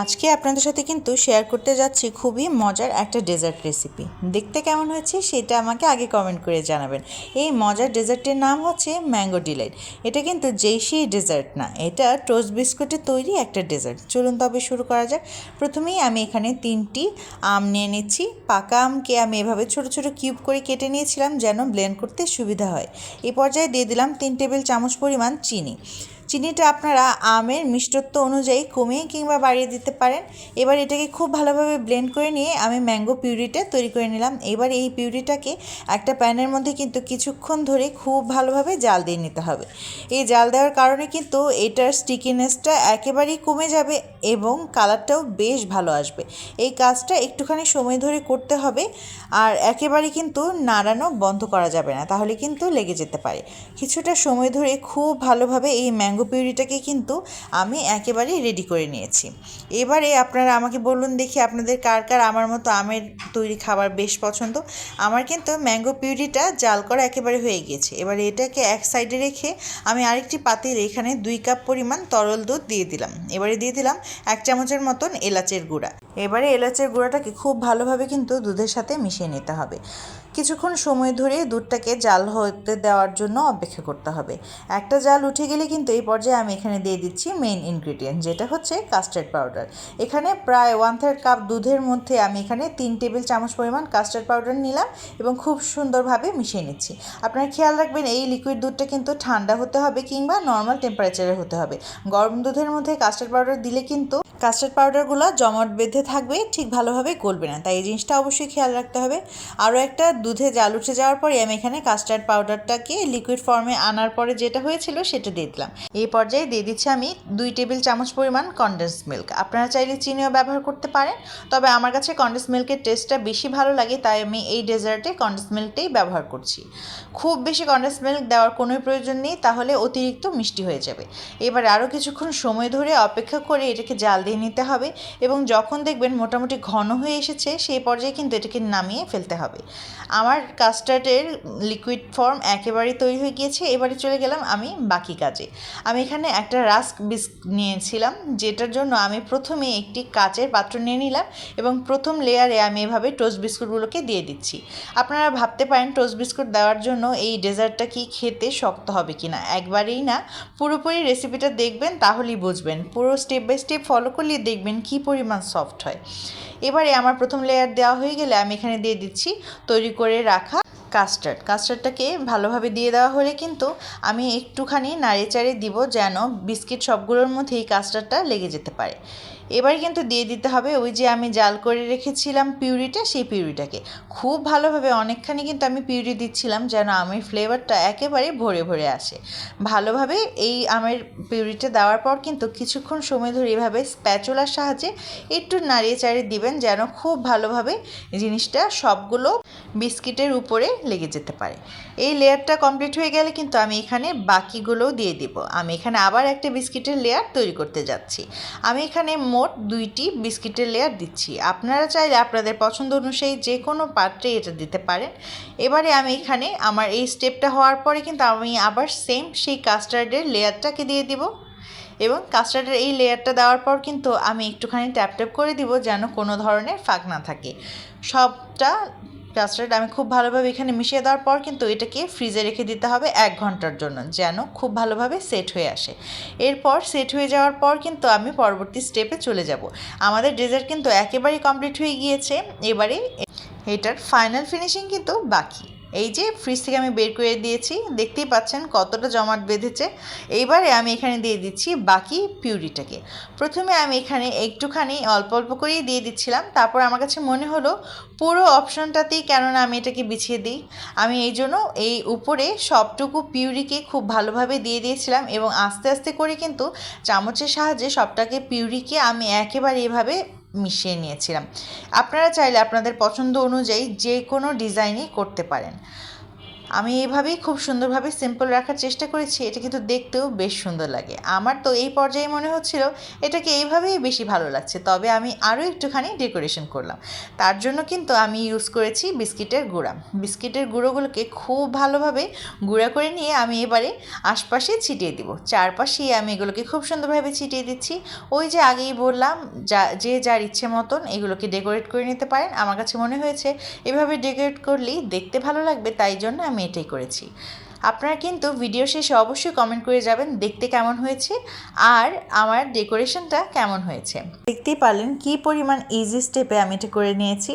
আজকে আপনাদের সাথে কিন্তু শেয়ার করতে যাচ্ছি খুবই মজার একটা ডেজার্ট রেসিপি। দেখতে কেমন হয়েছে সেটা আমাকে আগে কমেন্ট করে জানাবেন। এই মজার ডেজার্টের নাম হচ্ছে ম্যাঙ্গো ডিলাইট। এটা কিন্তু যেই সেই ডেজার্ট না, এটা টোস্ট বিস্কুটের তৈরি একটা ডেজার্ট। চলুন তবে শুরু করা যাক। প্রথমেই আমি এখানে 3টি আম নিয়ে নিচ্ছি। পাকা আমকে আমি এভাবে ছোট ছোট কিউব করে কেটে নিয়েছিলাম যেন ব্লেন্ড করতে সুবিধা হয়। এই পর্যায়ে দিয়ে দিলাম 3 টেবিল চামচ পরিমাণ চিনি। চিনিটা আপনারা আমের মিষ্টত্ব অনুযায়ী কমিয়ে কিংবা বাড়িয়ে দিতে পারেন। এবার এটাকে খুব ভালোভাবে ব্লেন্ড করে নিয়ে আমি ম্যাঙ্গো পিউরিটা তৈরি করে নিলাম। এবার এই পিউরিটাকে একটা প্যানের মধ্যে কিন্তু কিছুক্ষণ ধরে খুব ভালোভাবে জাল দিয়ে নিতে হবে। এই জাল দেওয়ার কারণে কিন্তু এটার স্টিকিনেসটা একেবারেই কমে যাবে এবং কালারটাও বেশ ভালো আসবে। এই কাজটা একটুখানি সময় ধরে করতে হবে, আর একেবারেই কিন্তু নাড়ানো বন্ধ করা যাবে না, তাহলে কিন্তু লেগে যেতে পারে। কিছুটা সময় ধরে খুব ভালোভাবে এই ম্যাঙ্গো পিউরিটাকে কিন্তু আমি একেবারেই রেডি করে নিয়েছি। এবারে আপনারা আমাকে বলুন দেখি আপনাদের কার কার আমার মতো আমের তৈরি খাবার বেশ পছন্দ। আমার কিন্তু ম্যাঙ্গো পিউরিটা জাল করা একেবারে হয়ে গিয়েছে। এবারে এটাকে এক সাইডে রেখে আমি আরেকটি পাতিলে এখানে 2 কাপ পরিমাণ তরল দুধ দিয়ে দিলাম। এবারে দিয়ে দিলাম 1 চামচের মতন এলাচের গুঁড়া। এবারে এলাচের গুঁড়াটাকে খুব ভালোভাবে কিন্তু দুধের সাথে মিশিয়ে নিতে হবে। কিছুক্ষণ সময় ধরে দুধটাকে জাল হতে দেওয়ার জন্য অপেক্ষা করতে হবে। একটা জাল উঠে গেলে কিন্তু এই পর্যায়ে আমি এখানে দিয়ে দিচ্ছি মেইন ইনগ্রিডিয়েন্ট, যেটা হচ্ছে কাস্টার্ড পাউডার। এখানে প্রায় 1/3 কাপ দুধের মধ্যে আমি এখানে 3 টেবিল চামচ পরিমাণ কাস্টার্ড পাউডার নিলাম এবং খুব সুন্দরভাবে মিশিয়ে নিচ্ছি। আপনারা খেয়াল রাখবেন এই লিকুইড দুধটা কিন্তু ঠান্ডা হতে হবে কিংবা নর্মাল টেম্পারেচারে হতে হবে। গরম দুধের মধ্যে কাস্টার্ড পাউডার দিলে কিন্তু কাস্টার্ড পাউডারগুলো জমাট বেঁধে থাকবে, ঠিক ভালোভাবে গলবে না, তাই এই জিনিসটা অবশ্যই খেয়াল রাখতে হবে। আরও একটা দুধে জাল উঠে যাওয়ার পরে আমি এখানে কাস্টার্ড পাউডারটাকে লিকুইড ফর্মে আনার পরে যেটা হয়েছিল সেটা দিয়ে দিলাম। এই পর্যায়ে দিয়ে দিচ্ছি আমি 2 টেবিল চামচ পরিমাণ কনডেন্স মিল্ক। আপনারা চাইলে চিনিও ব্যবহার করতে পারেন, তবে আমার কাছে কনডেন্স মিল্কের টেস্টটা বেশি ভালো লাগে, তাই আমি এই ডেজার্টে কনডেন্স মিল্কটাই ব্যবহার করছি। খুব বেশি কনডেন্স মিল্ক দেওয়ার কোনো প্রয়োজন নেই, তাহলে অতিরিক্ত মিষ্টি হয়ে যাবে। এবার আরও কিছুক্ষণ সময় ধরে অপেক্ষা করে এটাকে জাল দিয়ে নিতে হবে এবং যখন দেখবেন মোটামুটি ঘন হয়ে এসেছে সেই পর্যায়ে কিন্তু এটাকে নামিয়ে ফেলতে হবে। আমার কাস্টার্ডের লিকুইড ফর্ম একেবারেই তৈরি হয়ে গিয়েছে। এবারে চলে গেলাম আমি বাকি কাজে। আমি এখানে একটা রাস্ক বিস্ক নিয়েছিলাম, যেটার জন্য আমি প্রথমে একটি কাচের পাত্র নিয়ে নিলাম এবং প্রথম লেয়ারে আমি এভাবে টোস্ট বিস্কুটগুলোকে দিয়ে দিচ্ছি। আপনারা ভাবতে পারেন টোস্ট বিস্কুট দেওয়ার জন্য এই ডেজার্টটা কি খেতে শক্ত হবে কিনা। একবারেই না, পুরোপুরি রেসিপিটা দেখবেন তাহলেই বুঝবেন। পুরো স্টেপ বাই স্টেপ ফলো করলে দেখবেন কি পরিমাণ সফট হয়। এবারে আমার প্রথম লেয়ার দেওয়া হয়ে গেলে আমি এখানে দিয়ে দিচ্ছি তৈরি করে রাখা কাস্টার্ডটাকে ভালোভাবে দিয়ে দেওয়া হলে কিন্তু আমি একটুখানি নাড়েচাড়ে দিব যেন বিস্কিট সবগুলোর মধ্যেই কাস্টার্ডটা লেগে যেতে পারে। এবার কিন্তু দিয়ে দিতে হবে ওই যে আমি জাল করে রেখেছিলাম পিউরিটা, সেই পিউরিটাকে খুব ভালোভাবে অনেকখানি কিন্তু আমি পিউরি দিচ্ছিলাম যেন আমের ফ্লেভারটা একেবারে ভরে ভরে আসে। ভালোভাবে এই আমের পিউরিটা দেওয়ার পর কিন্তু কিছুক্ষণ সময় ধরে এভাবে স্প্যাচুলার সাহায্যে একটু নাড়িয়ে চাড়িয়ে দিবেন যেন খুব ভালোভাবে জিনিসটা সবগুলো বিস্কিটের উপরে লেগে যেতে পারে। এই লেয়ারটা কমপ্লিট হয়ে গেলে কিন্তু আমি এখানে বাকিগুলোও দিয়ে দিব। আমি এখানে আবার একটা বিস্কিটের লেয়ার তৈরি করতে যাচ্ছি। আমি এখানে মোট 2টি বিস্কিটের লেয়ার দিচ্ছি। আপনারা চাইলে আপনাদের পছন্দ অনুযায়ী যে কোনো পাত্রে এটা দিতে পারেন। এবারে আমি এখানে আমার এই স্টেপটা হওয়ার পরে কিন্তু আমি আবার সেম সেই কাস্টার্ডের লেয়ারটাকে দিয়ে দিব এবং কাস্টার্ডের এই লেয়ারটা দেওয়ার পর কিন্তু আমি একটুখানি ট্যাপ ট্যাপ করে দিব যেন কোনো ধরনের ফাঁক না থাকে। সবটা কাস্টার্ড আমি খুব ভালোভাবে এখানে মিশিয়ে দেওয়ার পর কিন্তু এটাকে ফ্রিজে রেখে দিতে হবে 1 ঘন্টার জন্য যেন খুব ভালোভাবে সেট হয়ে আসে। এরপর সেট হয়ে যাওয়ার পর কিন্তু আমি পরবর্তী স্টেপে চলে যাব। আমাদের ডেজার্ট কিন্তু একেবারেই কমপ্লিট হয়ে গিয়েছে। এবারে এটার ফাইনাল ফিনিশিং কিন্তু বাকি। এই যে ফ্রিজ থেকে আমি বের করে দিয়েছি, দেখতেই পাচ্ছেন কতটা জমাট বেঁধেছে। এইবারে আমি এখানে দিয়ে দিচ্ছি বাকি পিউরিটাকে। প্রথমে আমি এখানে একটুখানি অল্প অল্প করেই দিয়ে দিচ্ছিলাম, তারপর আমার কাছে মনে হলো পুরো অপশনটাতেই কেননা আমি এটাকে বিছিয়ে দিই। আমি এই জন্য এই উপরে সবটুকু পিউরিকে খুব ভালোভাবে দিয়ে দিয়েছিলাম এবং আস্তে আস্তে করে কিন্তু চামচের সাহায্যে সবটাকে পিউরিকে আমি একেবারে এভাবে মিশিয়ে নিয়েছিলাম। আপনারা চাইলে আপনাদের পছন্দ অনুযায়ী যে কোনো ডিজাইনই করতে পারেন। আমি এইভাবেই খুব সুন্দরভাবে সিম্পল রাখার চেষ্টা করেছি। এটা কিন্তু দেখতেও বেশ সুন্দর লাগে। আমার তো এই পর্যায়ে মনে হচ্ছিল এটাকে এইভাবেই বেশি ভালো লাগছে, তবে আমি আরও একটুখানি ডেকোরেশন করলাম। তার জন্য কিন্তু আমি ইউজ করেছি বিস্কিটের গুঁড়া। বিস্কিটের গুঁড়োগুলোকে খুব ভালোভাবে গুঁড়া করে নিয়ে আমি এবারে আশপাশে ছিটিয়ে দিব। চারপাশেই আমি এগুলোকে খুব সুন্দরভাবে ছিটিয়ে দিচ্ছি। ওই যে আগেই বললাম, যে যার ইচ্ছে মতন এগুলোকে ডেকোরেট করে নিতে পারেন। আমার কাছে মনে হয়েছে এভাবে ডেকোরেট করলেই দেখতে ভালো লাগবে, তাই জন্য আমি এটাই করেছি। আপনারা কিন্তু ভিডিও শেষে অবশ্যই কমেন্ট করে যাবেন দেখতে কেমন হয়েছে আর আমার ডেকোরেশনটা কেমন হয়েছে। দেখতেই পারলেন কী পরিমাণ ইজি স্টেপে আমি এটা করে নিয়েছি।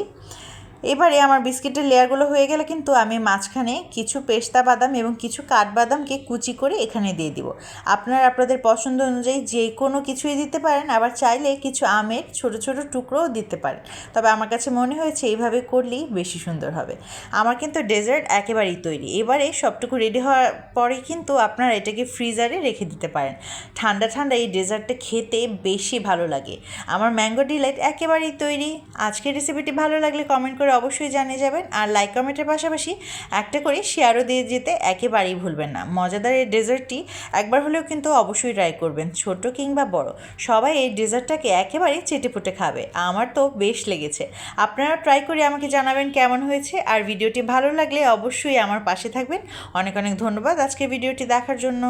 এবারে আমার বিস্কিটের লেয়ারগুলো হয়ে গেলে কিন্তু আমি মাঝখানে কিছু পেস্তা বাদাম এবং কিছু কাঠবাদামকে কুচি করে এখানে দিয়ে দিব। আপনারা আপনাদের পছন্দ অনুযায়ী যে কোনো কিছুই দিতে পারেন, আবার চাইলে কিছু আমের ছোট ছোট টুকরোও দিতে পারেন। তবে আমার কাছে মনে হয়েছে এইভাবে করলেই বেশি সুন্দর হবে। আমার কিন্তু ডেজার্ট একেবারেই তৈরি। এবারে সবটুকু রেডি হওয়ার পরে কিন্তু আপনারা এটাকে ফ্রিজারে রেখে দিতে পারেন। ঠান্ডা ঠান্ডা এই ডেজার্টটা খেতে বেশি ভালো লাগে। আমার ম্যাঙ্গো ডিলাইট একেবারেই তৈরি। আজকের রেসিপিটি ভালো লাগলে কমেন্ট করে অবশ্যই জানিয়ে যাবেন, আর লাইক কমেন্টের পাশাপাশি একটা করে শেয়ারও দিয়ে যেতে একেবারেই ভুলবেন না। মজাদার এই ডেজার্টটি একবার হলেও কিন্তু অবশ্যই ট্রাই করবেন, ছোট কিংবা বড় সবাই এই ডেজার্টটাকে একেবারেই চেটেপুটে খাবে। আমার তো বেশ লেগেছে। আপনারা ট্রাই করে আমাকে জানাবেন কেমন হয়েছে, আর ভিডিওটি ভালো লাগলে অবশ্যই আমার পাশে থাকবেন। অনেক অনেক ধন্যবাদ আজকে ভিডিওটি দেখার জন্য।